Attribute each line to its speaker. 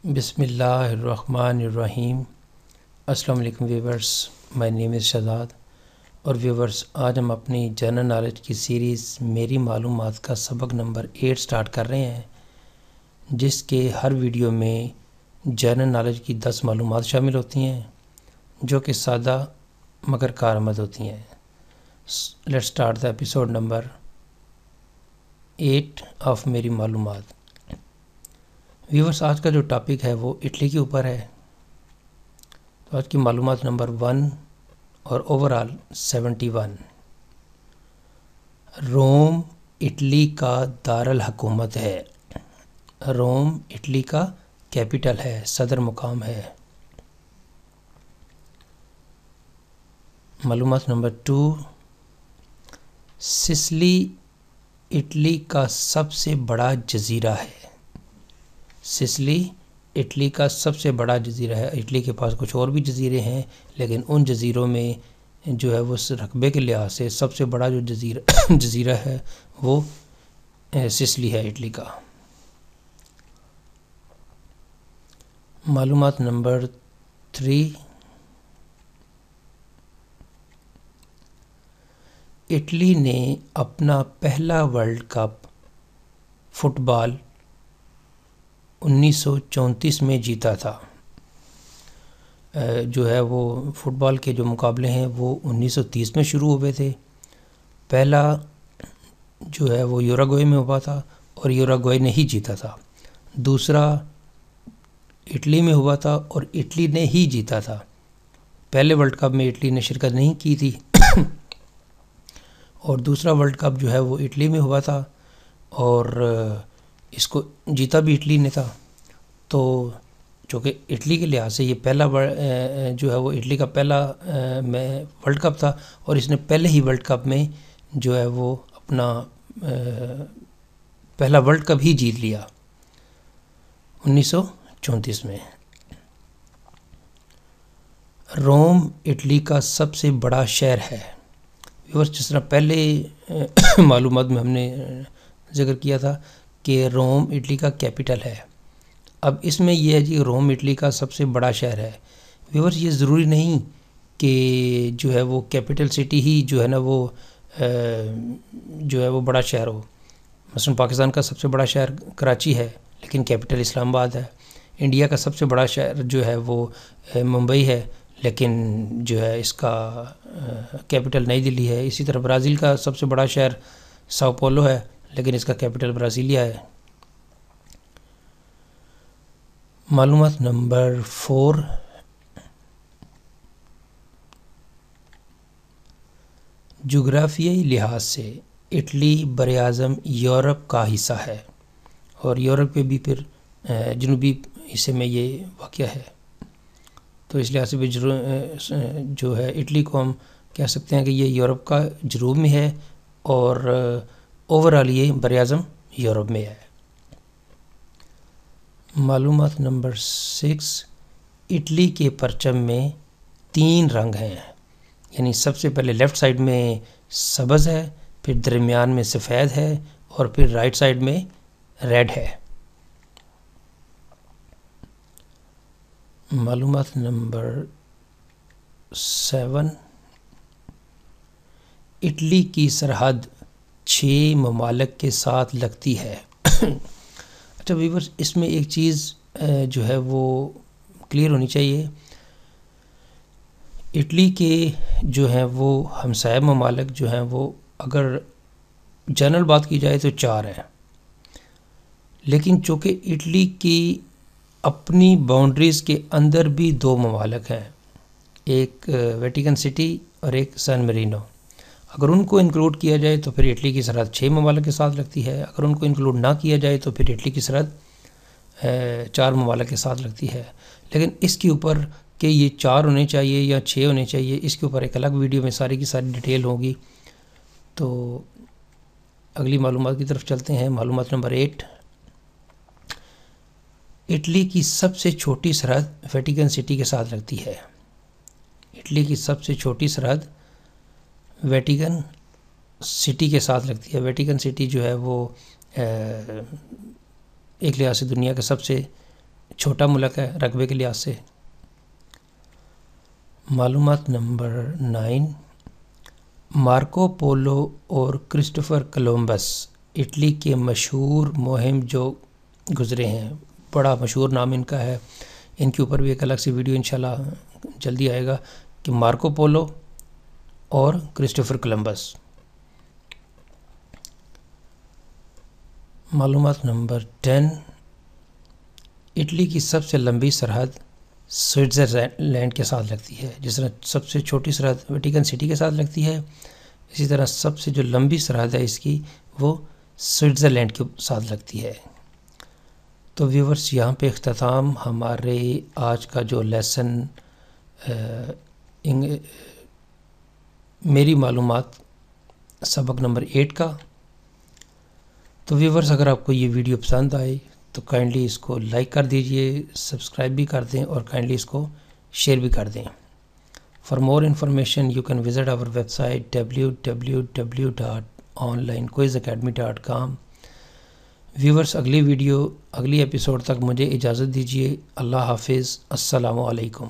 Speaker 1: بسم اللہ الرحمن الرحیم۔ السلام علیکم ویورز، مائی نیم از شہزاد اور ویورز، آج ہم اپنی جنرل نالج کی سیریز میری معلومات کا سبق نمبر 8 سٹارٹ کر رہے ہیں، جس کے ہر ویڈیو میں جنرل نالج کی 10 معلومات شامل ہوتی ہیں جو کہ سادہ مگر کارآمد ہوتی ہیں۔ Let's start the episode number 8 of میری معلومات۔ ویورز، آج کا جو ٹاپک ہے وہ اٹلی کے اوپر ہے۔ تو آج کی معلومات نمبر 1 اور اوورال 71۔ روم اٹلی کا دارالحکومت ہے۔ روم اٹلی کا کیپٹل ہے، صدر مقام ہے۔ معلومات نمبر 2، سسلی اٹلی کا سب سے بڑا جزیرہ ہے۔ سسلی اٹلی کا سب سے بڑا جزیرہ ہے۔ اٹلی کے پاس کچھ اور بھی جزیرے ہیں، لیکن ان جزیروں میں جو ہے وہ رقبے کے لحاظ سے سب سے بڑا جو جزیرہ ہے وہ سسلی ہے اٹلی کا۔ معلومات نمبر 3، اٹلی نے اپنا پہلا ورلڈ کپ فٹ بال 1934 میں جیتا تھا۔ جو ہے وہ فٹ بال کے جو مقابلے ہیں وہ 1930 میں شروع ہوئے تھے۔ پہلا جو ہے وہ یوراگوئے میں ہوا تھا اور یوراگوئے نے ہی جیتا تھا۔ دوسرا اٹلی میں ہوا تھا اور اٹلی نے ہی جیتا تھا۔ پہلے ورلڈ کپ میں اٹلی نے شرکت نہیں کی تھی اور دوسرا ورلڈ کپ جو ہے وہ اٹلی میں ہوا تھا اور اس کو جیتا بھی اٹلی نے تھا۔ تو چونکہ اٹلی کے لحاظ سے یہ پہلا جو ہے وہ اٹلی کا پہلا ورلڈ کپ تھا اور اس نے پہلے ہی ورلڈ کپ میں جو ہے وہ اپنا پہلا ورلڈ کپ ہی جیت لیا 1934 میں۔ روم اٹلی کا سب سے بڑا شہر ہے۔ جس طرح پہلے معلومات میں ہم نے ذکر کیا تھا کہ روم اٹلی کا کیپٹل ہے، اب اس میں یہ ہے جی روم اٹلی کا سب سے بڑا شہر ہے۔ ویورز، یہ ضروری نہیں کہ جو ہے وہ کیپٹل سٹی ہی جو ہے نا وہ جو ہے وہ بڑا شہر ہو۔ مثلا پاکستان کا سب سے بڑا شہر کراچی ہے لیکن کیپٹل اسلام آباد ہے۔ انڈیا کا سب سے بڑا شہر جو ہے وہ ممبئی ہے لیکن جو ہے اس کا کیپٹل نئی دلی ہے۔ اسی طرح برازیل کا سب سے بڑا شہر ساؤ پولو ہے لیکن اس کا کیپٹل برازیلیا ہے۔ معلومات نمبر 4، جغرافیائی لحاظ سے اٹلی براعظم یورپ کا حصہ ہے اور یورپ کے بھی پھر جنوبی حصے میں یہ واقع ہے۔ تو اس لحاظ سے بھی جو ہے اٹلی کو ہم کہہ سکتے ہیں کہ یہ یورپ کا جنوب میں ہے اور اوورال یہ براعظم یورپ میں ہے۔ معلومات نمبر 6، اٹلی کے پرچم میں 3 رنگ ہیں، یعنی سب سے پہلے لیفٹ سائڈ میں سبز ہے، پھر درمیان میں سفید ہے اور پھر رائٹ سائڈ میں ریڈ ہے۔ معلومات نمبر 7، اٹلی کی سرحد 6 ممالک کے ساتھ لگتی ہے۔ اچھا ویورز، اس میں ایک چیز جو ہے وہ کلیئر ہونی چاہیے۔ اٹلی کے جو ہیں وہ ہمسایہ ممالک جو ہیں وہ اگر جنرل بات کی جائے تو 4 ہیں، لیکن چونکہ اٹلی کی اپنی باؤنڈریز کے اندر بھی 2 ممالک ہیں، ایک ویٹیکن سٹی اور ایک سان مرینو۔ اگر ان کو انکلوڈ کیا جائے تو پھر اٹلی کی سرحد 6 ممالک کے ساتھ لگتی ہے، اگر ان کو انکلوڈ نہ کیا جائے تو پھر اٹلی کی سرحد 4 ممالک کے ساتھ لگتی ہے۔ لیکن اس کے اوپر کہ یہ 4 ہونے چاہیے یا 6 ہونے چاہیے، اس کے اوپر ایک الگ ویڈیو میں ساری کی ساری ڈیٹیل ہوگی۔ تو اگلی معلومات کی طرف چلتے ہیں۔ معلومات نمبر 8، اٹلی کی سب سے چھوٹی سرحد ویٹیکن سٹی کے ساتھ لگتی ہے۔ اٹلی کی سب سے چھوٹی سرحد ویٹیکن سٹی کے ساتھ لگتی ہے۔ ویٹیکن سٹی جو ہے وہ ایک لحاظ سے دنیا کا سب سے چھوٹا ملک ہے رقبے کے لحاظ سے۔ معلومات نمبر 9، مارکو پولو اور کرسٹوفر کولمبس اٹلی کے مشہور مہم جو گزرے ہیں، بڑا مشہور نام ان کا ہے، ان کے اوپر بھی ایک الگ سی ویڈیو انشاءاللہ جلدی آئے گا کہ مارکو پولو اور کرسٹوفر کولمبس۔ معلومات نمبر 10، اٹلی کی سب سے لمبی سرحد سوئٹزرلینڈ کے ساتھ لگتی ہے، جس طرح سب سے چھوٹی سرحد ویٹیکن سٹی کے ساتھ لگتی ہے، اسی طرح سب سے جو لمبی سرحد ہے اس کی وہ سوئٹزرلینڈ کے ساتھ لگتی ہے۔ تو ویورز یہاں پہ اختتام ہمارے آج کا جو لیسن میری معلومات سبق نمبر 8 کا۔ تو ویورز اگر آپ کو یہ ویڈیو پسند آئے تو کائنڈلی اس کو لائک کر دیجئے، سبسکرائب بھی کر دیں اور کائنڈلی اس کو شیئر بھی کر دیں۔ For more information you can visit our web site www.onlinequizacademy.com۔ Viewers اگلی ایپیسوڈ تک مجھے اجازت دیجیے۔ اللہ حافظ، السلام علیکم۔